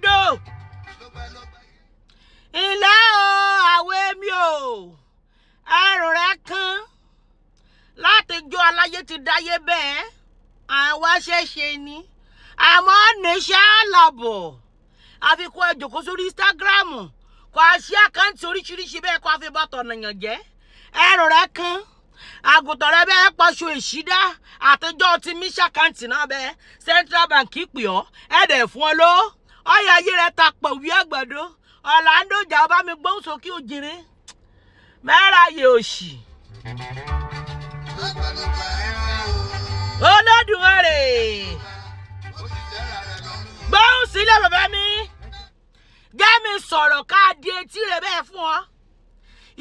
Orlando. Ilé o, àwẹ̀ mi o. Ẹrù rẹ̀ kan. Láti jọ aláyé ti dáyé bẹ́ẹ̀. Àwa ṣẹ̀ṣẹ̀ ni. Àmọ́ níṣẹ́ lọ́bọ̀. Àfikún ẹjọ́kọ́ sórí Instagram. Kò àṣì àkáǹtì oríṣiríṣi bẹ́ẹ̀ kó àfi bọ́tọ̀ nàyàn jẹ́. Ẹrù rẹ̀ kan. Àgùntàn rẹ̀ bẹ́ẹ̀ pọ̀ṣù ìṣídá. Àtijọ́ ti mí ṣàkáǹtì náà bẹ́ẹ̀. Central Bank pè ọ́. Ẹ̀dẹ̀ fún ọ ló. Ọ̀yà ayé rẹ̀ ta pọ̀ wí àgbàdo. Orlando jà ọba mi gbóhùn sókè òjìrì. Mẹ́ra yè òṣì. Olódùmarè. Gbóhùn sílẹ̀ bàbá mi. Jẹ́ mi sọ̀rọ̀ ká di etí rẹ̀ bẹ́ẹ̀ fún ọ.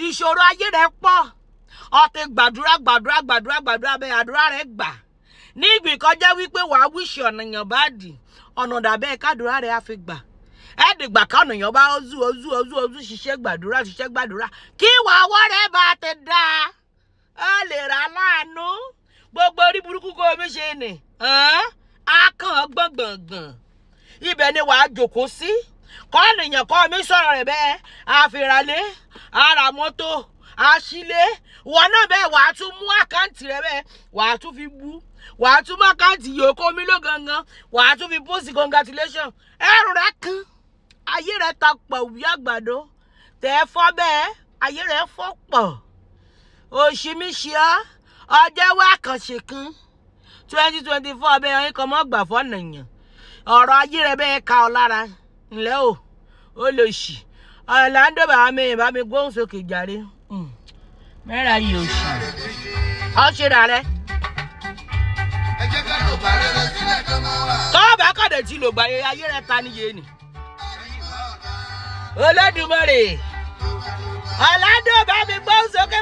Ìṣòro ayé rẹ̀ pọ̀. Ọtí gbàdúrà bẹ́ẹ̀ àdúrà rẹ̀ gbà. Níbi kọjá wípé wàá wíṣì ọ̀nà yàn bá dì. Ọ̀nà dàbẹ́ kádùrà rẹ̀ á fi gbà. Ẹ̀dìgbà káwọn èèyàn bá ozu ṣiṣẹ́ gbàdúrà. Kí wàá wọ́rẹ́ bá ti dá. Ó lè rà láàánú. Gbogbo orí burúkú kó omi ṣe nì. Á kàn gbọ̀ngbọ̀ngbọ̀n. Ibẹ̀ ni wàá jókòó sí. Kọ́ ènìyàn kọ́ mi sọ̀rọ̀ rẹ̀ bẹ́ẹ̀. Àfìràlé, ara mọ́tò, àṣìlé. Wọ́n náà bẹ́ẹ̀ wàá tún mú àkáǹtì rẹ̀ bẹ́ẹ̀. Wàá tún fi bú. Wàá tún mú àkáǹtì yòókù mi ló gangan. Wàá tún fi post congratulation. Ẹrù rẹ̀ kan. Ayé rẹ̀ ta pọ̀ wí àgbàdo. Tẹ̀ fọ́ bẹ́ẹ̀. Ayé rẹ̀ fọ́ pọ̀. Òṣì mi ṣe ọ́. Ọjọ́ wá àkànṣe kan. 2024 bẹ́ẹ̀ yín kan mọ́ gbà fọ́nà yàn. Ọ̀rọ̀ ayé rẹ̀ bẹ́ẹ̀ ka ọ lára. Ǹlẹ́ o. Ó lè ṣì. Orlando bàbá mi gbóhùn sókè jàre. Mẹ́ra yìí òṣì. Ọ ṣe rà rẹ̀. Tọ́ bá kọ̀dẹ̀ tí lò gbà ayé rẹ̀ ta níye ni. Olódùmarè. Orlando bá mi gbóhùn sókè.